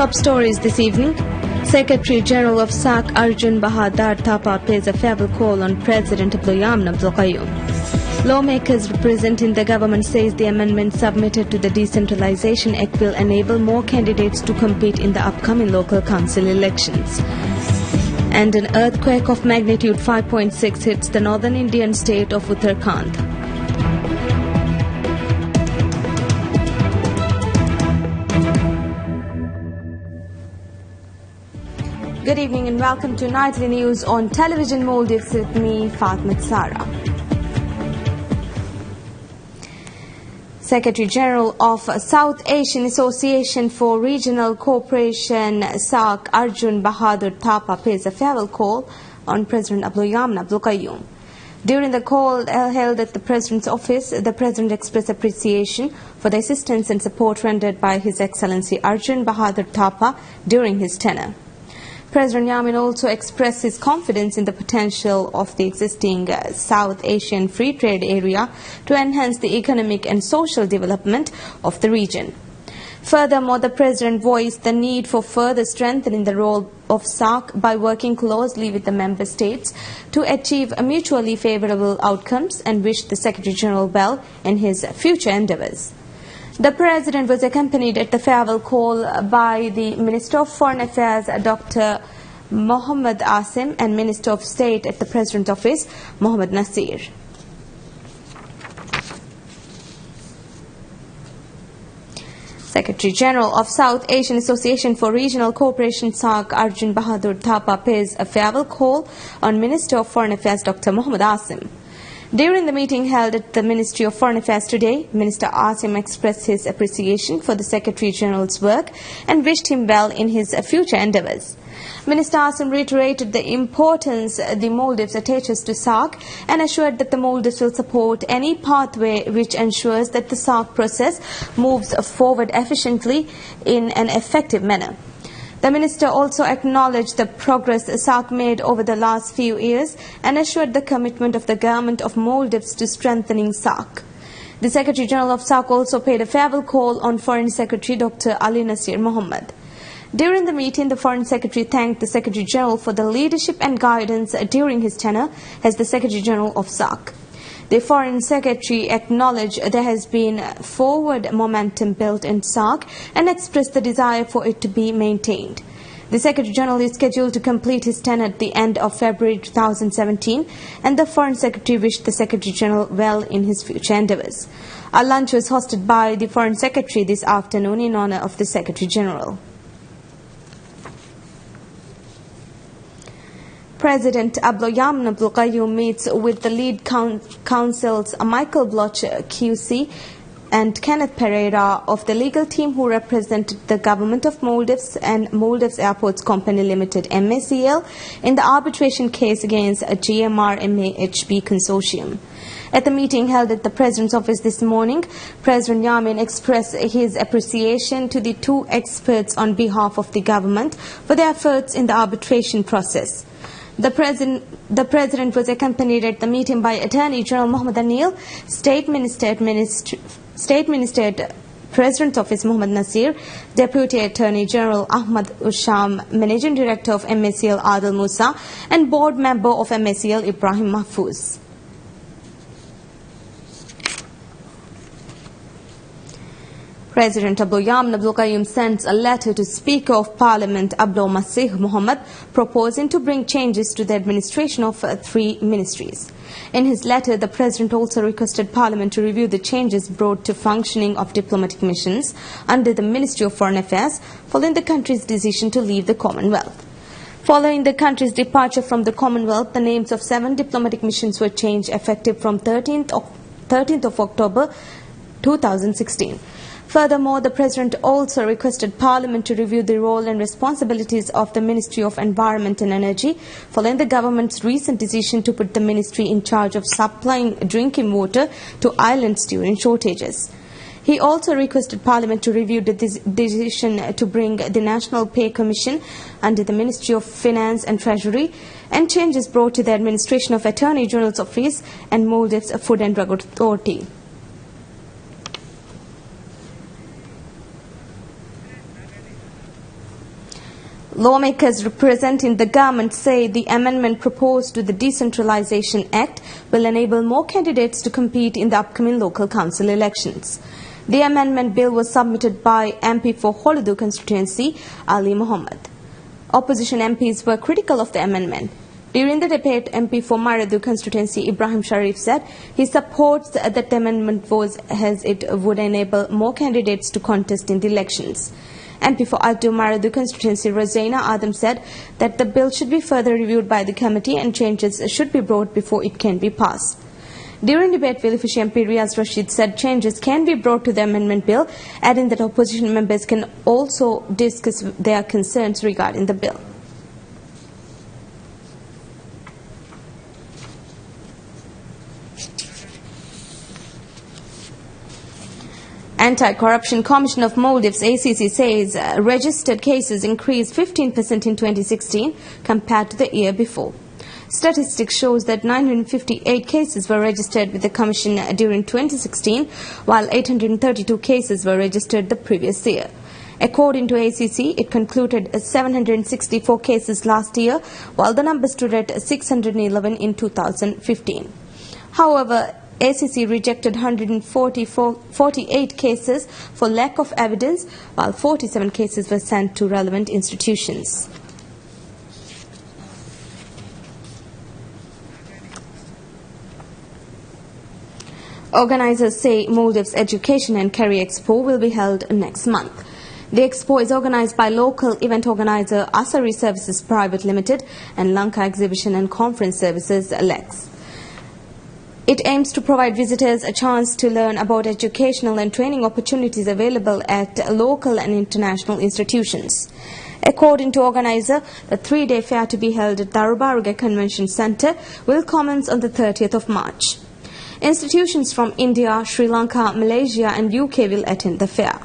Top stories this evening. Secretary General of SAC Arjun Bahadur Thapa pays a farewell call on President Yemen Abdul Qayyum. Lawmakers representing the government says the amendment submitted to the Decentralization Act will enable more candidates to compete in the upcoming local council elections. And an earthquake of magnitude 5.6 hits the northern Indian state of Uttarakhand. Good evening and welcome to Nightly News on Television Maldives with me, Fatma Sara. Secretary General of South Asian Association for Regional Cooperation, SAC, Arjun Bahadur Thapa pays a farewell call on President Yemen Abdul Qayyum. During the call held at the President's office, the President expressed appreciation for the assistance and support rendered by His Excellency Arjun Bahadur Thapa during his tenure. President Yemen also expressed his confidence in the potential of the existing South Asian Free Trade Area to enhance the economic and social development of the region. Furthermore, the President voiced the need for further strengthening the role of SAC by working closely with the member states to achieve mutually favourable outcomes and wished the Secretary General well in his future endeavours. The President was accompanied at the farewell call by the Minister of Foreign Affairs, Dr. Mohammad Asim, and Minister of State at the President's Office, Mohammad Nasir. Secretary General of South Asian Association for Regional Cooperation, SAC, Arjun Bahadur Thapa pays a farewell call on Minister of Foreign Affairs, Dr. Mohammad Asim. During the meeting held at the Ministry of Foreign Affairs today, Minister Asim expressed his appreciation for the Secretary General's work and wished him well in his future endeavours. Minister Asim reiterated the importance the Maldives attaches to SAC and assured that the Maldives will support any pathway which ensures that the SAC process moves forward efficiently in an effective manner. The Minister also acknowledged the progress SAC made over the last few years and assured the commitment of the Government of Maldives to strengthening SAC. The Secretary General of SAC also paid a farewell call on Foreign Secretary Dr. Ali Nasir Mohammed. During the meeting, the Foreign Secretary thanked the Secretary General for the leadership and guidance during his tenure as the Secretary General of SAC. The Foreign Secretary acknowledged there has been forward momentum built in SAC and expressed the desire for it to be maintained. The Secretary General is scheduled to complete his tenure at the end of February 2017, and the Foreign Secretary wished the Secretary General well in his future endeavours. A lunch was hosted by the Foreign Secretary this afternoon in honour of the Secretary General. President Yemen Abdul Qayyum meets with the lead counsels Michael Blocher, QC, and Kenneth Pereira of the legal team who represented the Government of Maldives and Maldives Airports Company Limited (MACL) in the arbitration case against a GMR-MAHB consortium. At the meeting held at the President's office this morning, President Yemen expressed his appreciation to the two experts on behalf of the government for their efforts in the arbitration process. The President was accompanied at the meeting by Attorney General Mohammed Anil, State Minister at President's Office Mohammad Nasir, Deputy Attorney General Ahmad Usham, Managing Director of MACL Adil Musa, and Board Member of MACL Ibrahim Mahfouz. President Yemen Abdul Qayyum sends a letter to Speaker of Parliament Abdul Masih Muhammad proposing to bring changes to the administration of 3 ministries. In his letter, the President also requested Parliament to review the changes brought to functioning of diplomatic missions under the Ministry of Foreign Affairs following the country's decision to leave the Commonwealth. Following the country's departure from the Commonwealth, the names of 7 diplomatic missions were changed effective from 13th of October 2016. Furthermore, the President also requested Parliament to review the role and responsibilities of the Ministry of Environment and Energy following the government's recent decision to put the ministry in charge of supplying drinking water to islands during shortages. He also requested Parliament to review the decision to bring the National Pay Commission under the Ministry of Finance and Treasury and changes brought to the administration of Attorney General's Office and Maldives Food and Drug Authority. Lawmakers representing the government say the amendment proposed to the Decentralization Act will enable more candidates to compete in the upcoming local council elections. The amendment bill was submitted by MP for Holidu constituency, Ali Mohammed. Opposition MPs were critical of the amendment. During the debate, MP for Maradu constituency, Ibrahim Sharif said he supports that the amendment was as it would enable more candidates to contest in the elections. MP for Alto Maradu constituency Razaina Adam said that the bill should be further reviewed by the committee and changes should be brought before it can be passed. During debate, Vilifish MP Riaz Rashid said changes can be brought to the amendment bill, adding that opposition members can also discuss their concerns regarding the bill. Anti-Corruption Commission of Maldives ACC says registered cases increased 15% in 2016 compared to the year before. Statistics shows that 958 cases were registered with the Commission during 2016, while 832 cases were registered the previous year. According to ACC, it concluded 764 cases last year, while the number stood at 611 in 2015. However, ACC rejected 148 cases for lack of evidence, while 47 cases were sent to relevant institutions. Organizers say Maldives Education and Career Expo will be held next month. The expo is organized by local event organizer Asari Services Private Limited and Lanka Exhibition and Conference Services Lex. It aims to provide visitors a chance to learn about educational and training opportunities available at local and international institutions. According to organizer, the three-day fair to be held at Darubaruga Convention Centre will commence on the 30th of March. Institutions from India, Sri Lanka, Malaysia and UK will attend the fair.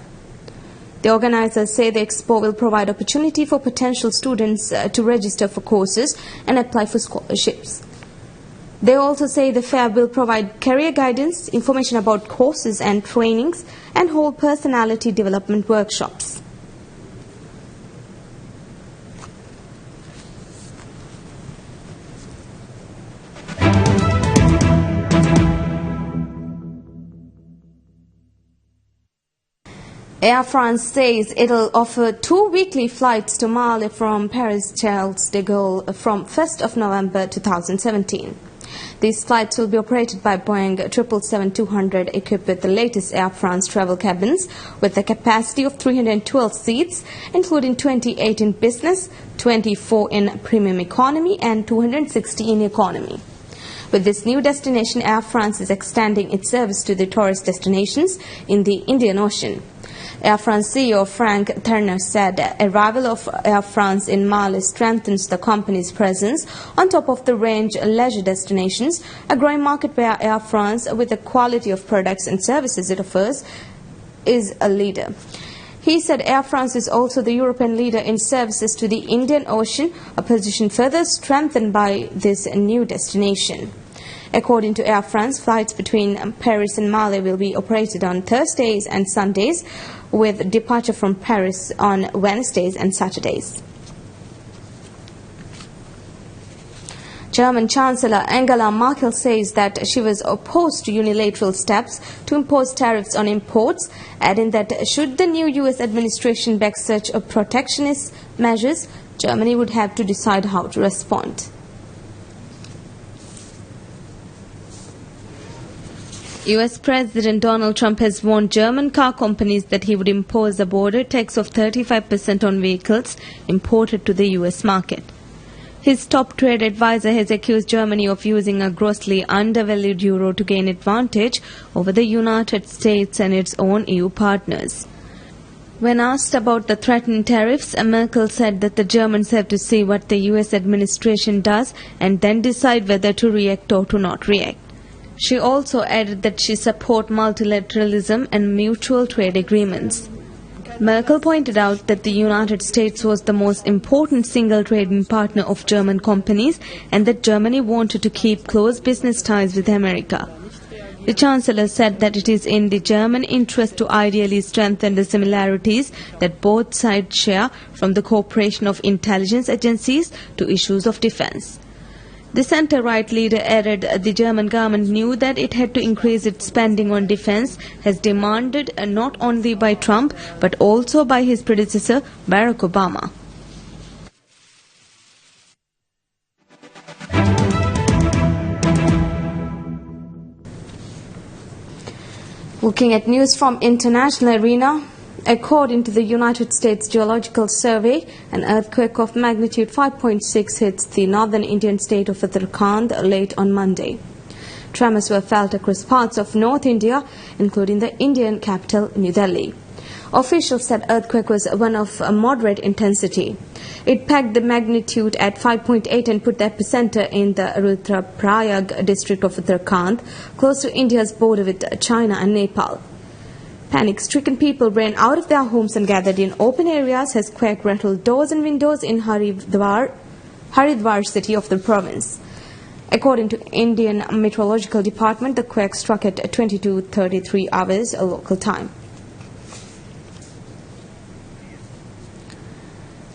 The organizers say the expo will provide opportunity for potential students to register for courses and apply for scholarships. They also say the fair will provide career guidance, information about courses and trainings, and hold personality development workshops. Air France says it will offer 2 weekly flights to Mali from Paris Charles de Gaulle from 1st of November 2017. These flights will be operated by Boeing 777-200 equipped with the latest Air France travel cabins with a capacity of 312 seats, including 28 in business, 24 in premium economy and 260 in economy. With this new destination, Air France is extending its service to the tourist destinations in the Indian Ocean. Air France CEO Frank Turner said arrival of Air France in Mali strengthens the company's presence on top of the range leisure destinations, a growing market where Air France, with the quality of products and services it offers, is a leader. He said Air France is also the European leader in services to the Indian Ocean, a position further strengthened by this new destination. According to Air France, flights between Paris and Mali will be operated on Thursdays and Sundays, with departure from Paris on Wednesdays and Saturdays. German Chancellor Angela Merkel says that she was opposed to unilateral steps to impose tariffs on imports, adding that should the new US administration back such protectionist measures, Germany would have to decide how to respond. US President Donald Trump has warned German car companies that he would impose a border tax of 35% on vehicles imported to the US market. His top trade advisor has accused Germany of using a grossly undervalued euro to gain advantage over the United States and its own EU partners. When asked about the threatened tariffs, Merkel said that the Germans have to see what the US administration does and then decide whether to react or to not react. She also added that she supports multilateralism and mutual trade agreements. Merkel pointed out that the United States was the most important single trading partner of German companies and that Germany wanted to keep close business ties with America. The Chancellor said that it is in the German interest to ideally strengthen the similarities that both sides share, from the cooperation of intelligence agencies to issues of defense. The centre-right leader added the German government knew that it had to increase its spending on defense, as demanded not only by Trump but also by his predecessor Barack Obama. Looking at news from international arena, according to the United States Geological Survey, an earthquake of magnitude 5.6 hits the northern Indian state of Uttarakhand late on Monday. Tremors were felt across parts of North India, including the Indian capital, New Delhi. Officials said earthquake was one of moderate intensity. It pegged the magnitude at 5.8 and put the epicenter in the Rudraprayag district of Uttarakhand, close to India's border with China and Nepal. Panic-stricken people ran out of their homes and gathered in open areas as quake rattled doors and windows in Haridwar city of the province. According to Indian Meteorological Department, the quake struck at 22:33 hours local time.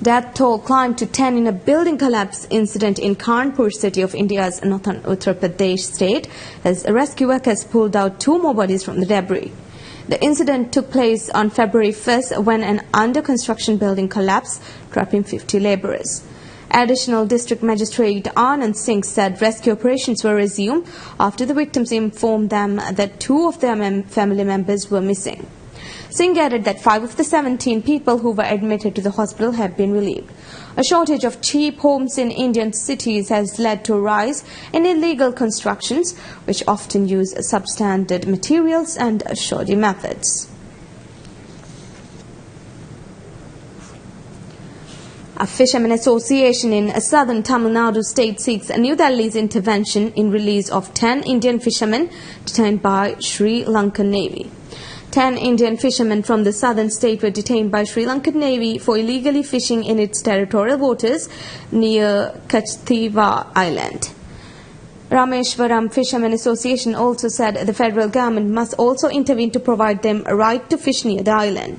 Death toll climbed to 10 in a building collapse incident in Kanpur city of India's northern Uttar Pradesh state, as rescue workers pulled out 2 more bodies from the debris. The incident took place on February 1st when an under-construction building collapsed, trapping 50 labourers. Additional District Magistrate Anand Singh said rescue operations were resumed after the victims informed them that 2 of their family members were missing. Singh added that 5 of the 17 people who were admitted to the hospital have been relieved. A shortage of cheap homes in Indian cities has led to a rise in illegal constructions, which often use substandard materials and shoddy methods. A fisherman association in southern Tamil Nadu state seeks New Delhi's intervention in release of 10 Indian fishermen detained by Sri Lankan Navy. 10 Indian fishermen from the southern state were detained by Sri Lankan Navy for illegally fishing in its territorial waters near Kachtiva Island. Rameshwaram Fishermen Association also said the federal government must also intervene to provide them a right to fish near the island.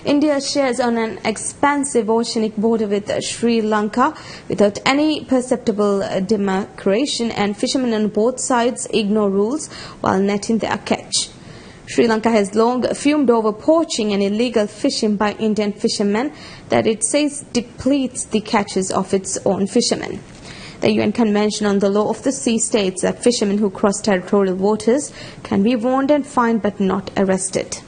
India shares on an expansive oceanic border with Sri Lanka without any perceptible demarcation, and fishermen on both sides ignore rules while netting their catch. Sri Lanka has long fumed over poaching and illegal fishing by Indian fishermen that it says depletes the catches of its own fishermen. The UN Convention on the Law of the Sea states that fishermen who cross territorial waters can be warned and fined but not arrested.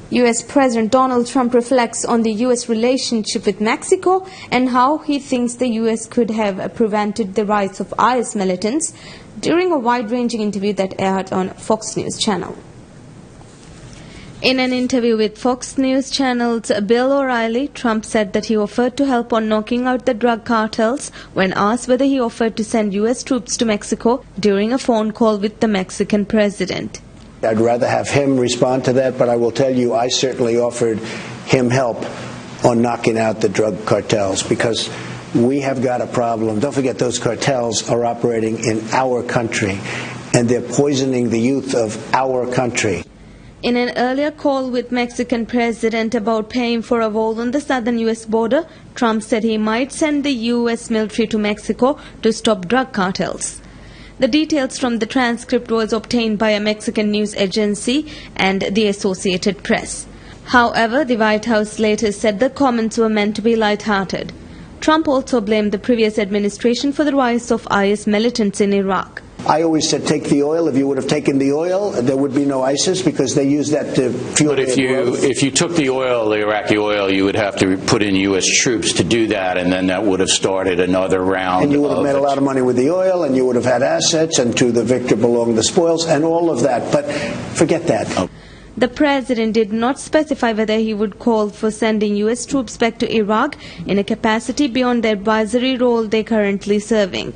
US President Donald Trump reflects on the US relationship with Mexico and how he thinks the US could have prevented the rise of IS militants during a wide-ranging interview that aired on Fox News Channel. In an interview with Fox News Channel's Bill O'Reilly, Trump said that he offered to help on knocking out the drug cartels when asked whether he offered to send US troops to Mexico during a phone call with the Mexican president. I'd rather have him respond to that, but I will tell you I certainly offered him help on knocking out the drug cartels, because we have got a problem. Don't forget, those cartels are operating in our country, and they're poisoning the youth of our country. In an earlier call with Mexican president about paying for a wall on the southern US border, Trump said he might send the US military to Mexico to stop drug cartels. The details from the transcript was obtained by a Mexican news agency and the Associated Press. However, the White House later said the comments were meant to be light-hearted. Trump also blamed the previous administration for the rise of IS militants in Iraq. I always said take the oil. If you would have taken the oil, there would be no ISIS, because they use that to fuel their growth. But if you took the oil, the Iraqi oil, you would have to put in U.S. troops to do that, and then that would have started another round. And you would have made a lot of money with the oil, and you would have had assets, and to the victor belong the spoils, and all of that. But forget that. Oh. The president did not specify whether he would call for sending U.S. troops back to Iraq in a capacity beyond the advisory role they are currently serving.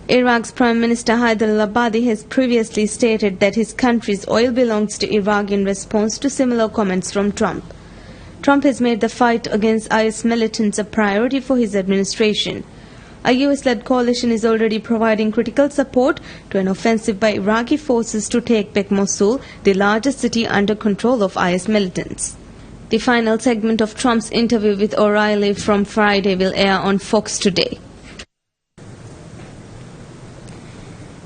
Iraq's Prime Minister Haider al-Abadi has previously stated that his country's oil belongs to Iraq in response to similar comments from Trump. Trump has made the fight against IS militants a priority for his administration. A US-led coalition is already providing critical support to an offensive by Iraqi forces to take back Mosul, the largest city under control of IS militants. The final segment of Trump's interview with O'Reilly from Friday will air on Fox today.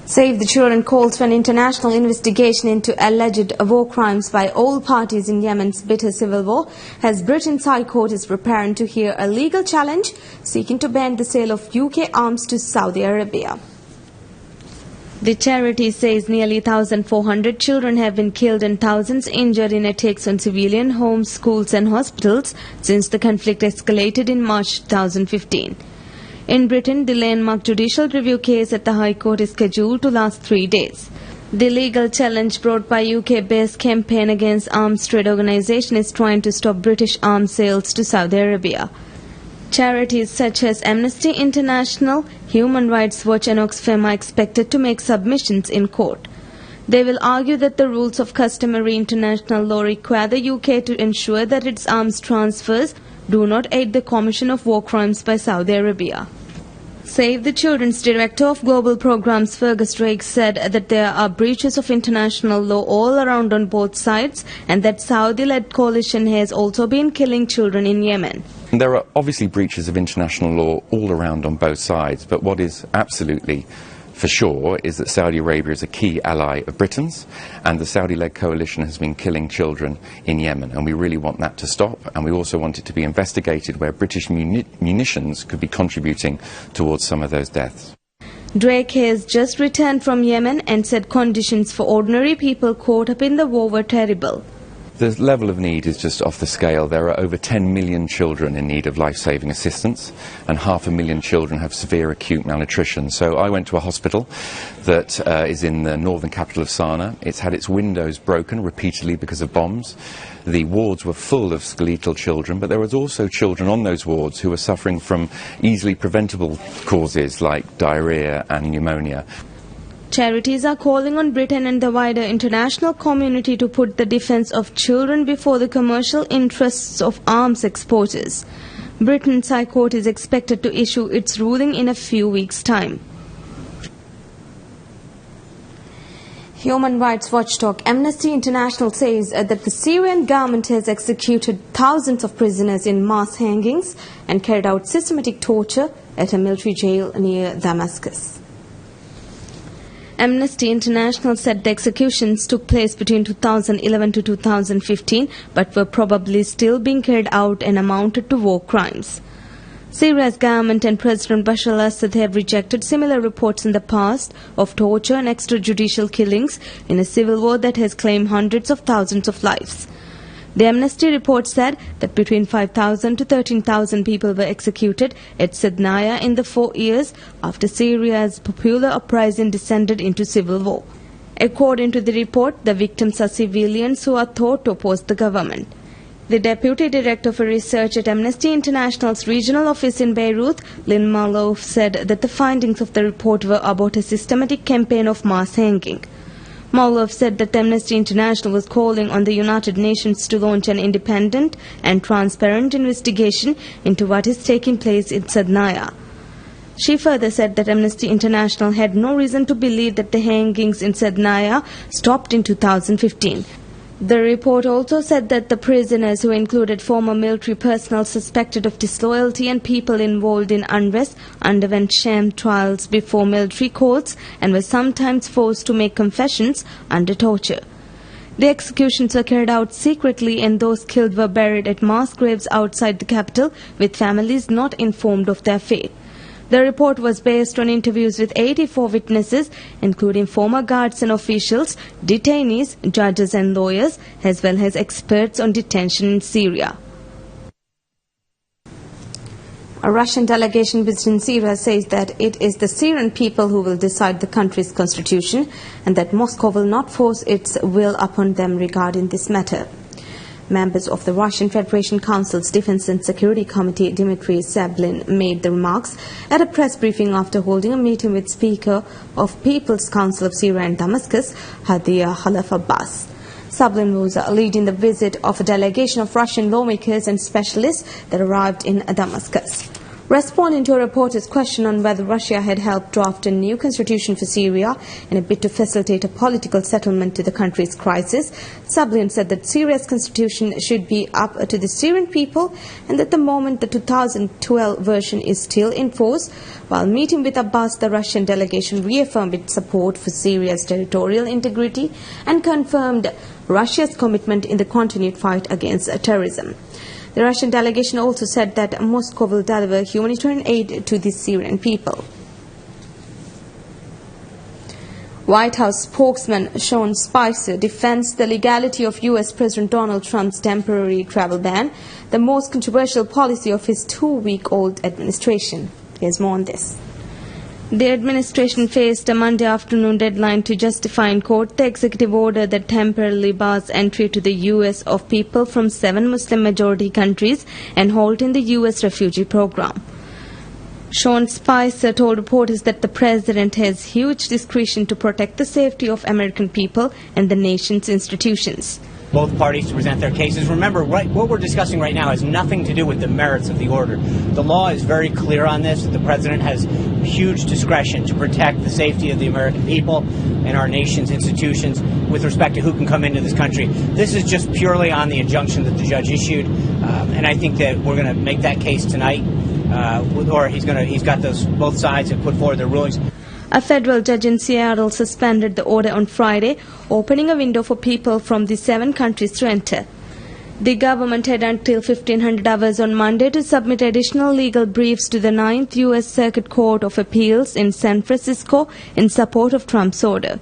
Save the Children calls for an international investigation into alleged war crimes by all parties in Yemen's bitter civil war, as Britain's High Court is preparing to hear a legal challenge seeking to ban the sale of UK arms to Saudi Arabia. The charity says nearly 1,400 children have been killed and thousands injured in attacks on civilian homes, schools and hospitals since the conflict escalated in March 2015. In Britain, the landmark judicial review case at the High Court is scheduled to last 3 days. The legal challenge brought by UK-based Campaign Against Arms Trade organisation is trying to stop British arms sales to Saudi Arabia. Charities such as Amnesty International, Human Rights Watch and Oxfam are expected to make submissions in court. They will argue that the rules of customary international law require the UK to ensure that its arms transfers do not aid the commission of war crimes by Saudi Arabia. Save the Children's Director of Global Programs Fergus Drake said that there are breaches of international law all around on both sides and that Saudi-led coalition has also been killing children in Yemen. There are obviously breaches of international law all around on both sides, but what is absolutely for sure is that Saudi Arabia is a key ally of Britain's, and the Saudi-led coalition has been killing children in Yemen, and we really want that to stop, and we also want it to be investigated where British munitions could be contributing towards some of those deaths. Drake has just returned from Yemen and said conditions for ordinary people caught up in the war were terrible. The level of need is just off the scale. There are over 10 million children in need of life-saving assistance, and 500,000 children have severe acute malnutrition. So I went to a hospital that is in the northern capital of Sana'a. It's had its windows broken repeatedly because of bombs. The wards were full of skeletal children, but there was also children on those wards who were suffering from easily preventable causes like diarrhea and pneumonia. Charities are calling on Britain and the wider international community to put the defence of children before the commercial interests of arms exporters. Britain's High Court is expected to issue its ruling in a few weeks' time. Human rights watchdog Amnesty International says that the Syrian government has executed thousands of prisoners in mass hangings and carried out systematic torture at a military jail near Damascus. Amnesty International said the executions took place between 2011 to 2015 but were probably still being carried out and amounted to war crimes. Syria's government and President Bashar al-Assad have rejected similar reports in the past of torture and extrajudicial killings in a civil war that has claimed hundreds of thousands of lives. The Amnesty report said that between 5,000 to 13,000 people were executed at Sednaya in the 4 years after Syria's popular uprising descended into civil war. According to the report, the victims are civilians who are thought to oppose the government. The Deputy Director for Research at Amnesty International's regional office in Beirut, Lynn Malouf, said that the findings of the report were about a systematic campaign of mass hanging. Malouf said that Amnesty International was calling on the United Nations to launch an independent and transparent investigation into what is taking place in Sednaya. She further said that Amnesty International had no reason to believe that the hangings in Sednaya stopped in 2015. The report also said that the prisoners, who included former military personnel suspected of disloyalty and people involved in unrest, underwent sham trials before military courts and were sometimes forced to make confessions under torture. The executions were carried out secretly and those killed were buried at mass graves outside the capital with families not informed of their fate. The report was based on interviews with 84 witnesses, including former guards and officials, detainees, judges and lawyers, as well as experts on detention in Syria. A Russian delegation visiting Syria says that it is the Syrian people who will decide the country's constitution and that Moscow will not force its will upon them regarding this matter. Members of the Russian Federation Council's Defense and Security Committee, Dmitry Sablin, made the remarks at a press briefing after holding a meeting with Speaker of People's Council of Syria and Damascus, Hadiya Khalaf Abbas. Sablin was leading the visit of a delegation of Russian lawmakers and specialists that arrived in Damascus. Responding to a reporter's question on whether Russia had helped draft a new constitution for Syria in a bid to facilitate a political settlement to the country's crisis, Sablin said that Syria's constitution should be up to the Syrian people and that the moment the 2012 version is still in force. While meeting with Abbas, the Russian delegation reaffirmed its support for Syria's territorial integrity and confirmed Russia's commitment in the continued fight against terrorism. The Russian delegation also said that Moscow will deliver humanitarian aid to the Syrian people. White House spokesman Sean Spicer defends the legality of U.S. President Donald Trump's temporary travel ban, the most controversial policy of his 2-week-old administration. Here's more on this. The administration faced a Monday afternoon deadline to justify in court the executive order that temporarily bars entry to the U.S. of people from 7 Muslim-majority countries and halting the U.S. refugee program. Sean Spicer told reporters that the president has huge discretion to protect the safety of American people and the nation's institutions. Both parties to present their cases. Remember, what we're discussing right now has nothing to do with the merits of the order. The law is very clear on this. The president has huge discretion to protect the safety of the American people and our nation's institutions with respect to who can come into this country. This is just purely on the injunction that the judge issued, and I think that we're going to make that case tonight, or he's got both sides have put forward their rulings. A federal judge in Seattle suspended the order on Friday, opening a window for people from the 7 countries to enter. The government had until 1500 hours on Monday to submit additional legal briefs to the 9th U.S. Circuit Court of Appeals in San Francisco in support of Trump's order.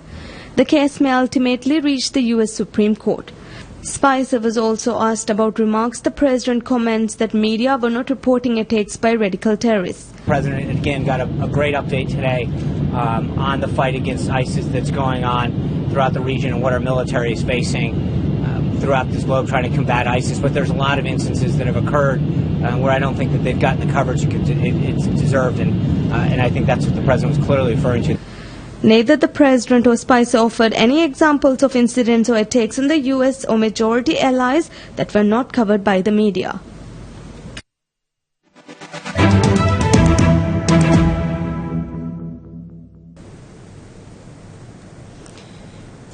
The case may ultimately reach the U.S. Supreme Court. Spicer was also asked about remarks the president comments that media were not reporting attacks by radical terrorists. The president again got a great update today on the fight against ISIS that's going on throughout the region and what our military is facing throughout this globe trying to combat ISIS. But there's a lot of instances that have occurred where I don't think that they've gotten the coverage it's deserved, and I think that's what the president was clearly referring to. Neither the president or Spicer offered any examples of incidents or attacks on the U.S. or majority allies that were not covered by the media.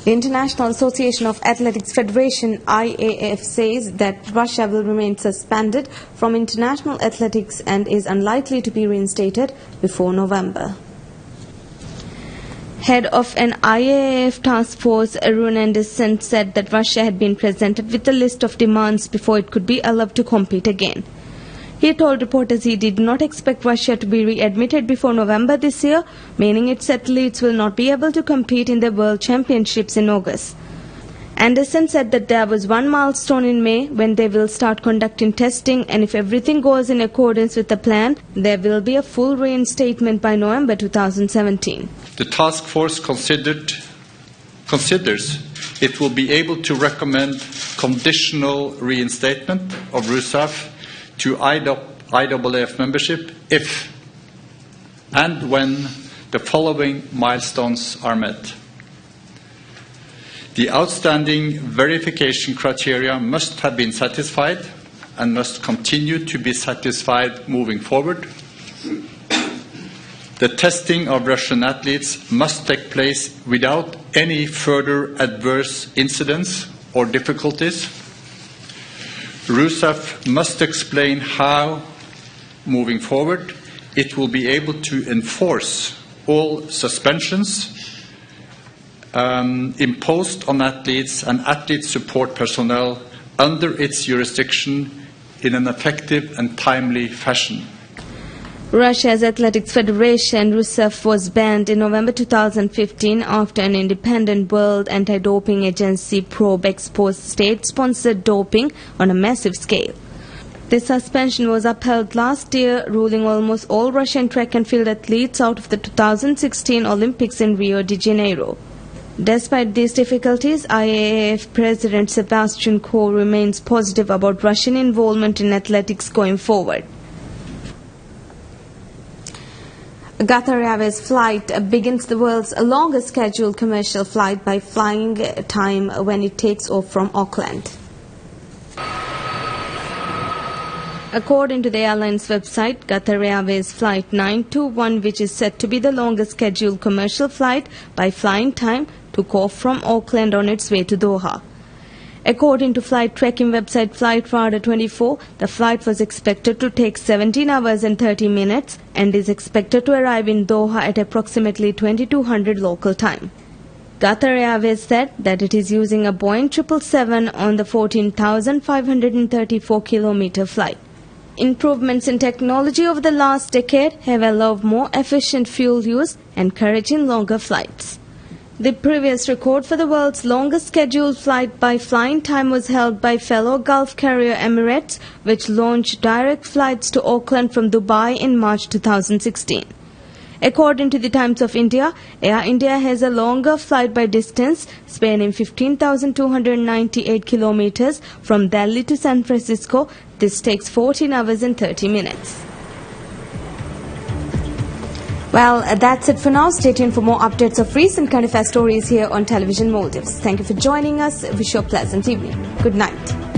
The International Association of Athletics Federation (IAAF) says that Russia will remain suspended from international athletics and is unlikely to be reinstated before November. Head of an IAAF task force, Arun Anderson, said that Russia had been presented with a list of demands before it could be allowed to compete again. He told reporters he did not expect Russia to be readmitted before November this year, meaning its athletes will not be able to compete in the World Championships in August. Anderson said that there was one milestone in May when they will start conducting testing, and if everything goes in accordance with the plan, there will be a full reinstatement by November 2017. The task force considers it will be able to recommend conditional reinstatement of RUSAF to IAAF membership if and when the following milestones are met. The outstanding verification criteria must have been satisfied and must continue to be satisfied moving forward. The testing of Russian athletes must take place without any further adverse incidents or difficulties. RUSAF must explain how, moving forward, it will be able to enforce all suspensions imposed on athletes and athlete support personnel under its jurisdiction in an effective and timely fashion. Russia's Athletics Federation, RUSAF, was banned in November 2015 after an independent world anti-doping agency probe exposed state-sponsored doping on a massive scale. The suspension was upheld last year, ruling almost all Russian track and field athletes out of the 2016 Olympics in Rio de Janeiro. Despite these difficulties, IAAF President Sebastian Coe remains positive about Russian involvement in athletics going forward. Qatar Airways flight begins the world's longest scheduled commercial flight by flying time when it takes off from Auckland. According to the airline's website, Qatar Airways Flight 921, which is said to be the longest scheduled commercial flight by flying time, took off from Auckland on its way to Doha. According to flight tracking website Flightradar24, the flight was expected to take 17 hours and 30 minutes and is expected to arrive in Doha at approximately 2200 local time. Qatar Airways said that it is using a Boeing 777 on the 14,534-kilometer flight. Improvements in technology over the last decade have allowed more efficient fuel use, encouraging longer flights. The previous record for the world's longest scheduled flight by flying time was held by fellow Gulf carrier Emirates, which launched direct flights to Auckland from Dubai in March 2016. According to the Times of India, Air India has a longer flight by distance, spanning 15,298 kilometers from Delhi to San Francisco. This takes 14 hours and 30 minutes. Well, that's it for now. Stay tuned for more updates of recent current affairs stories here on Television Maldives. Thank you for joining us. Wish you a pleasant evening. Good night.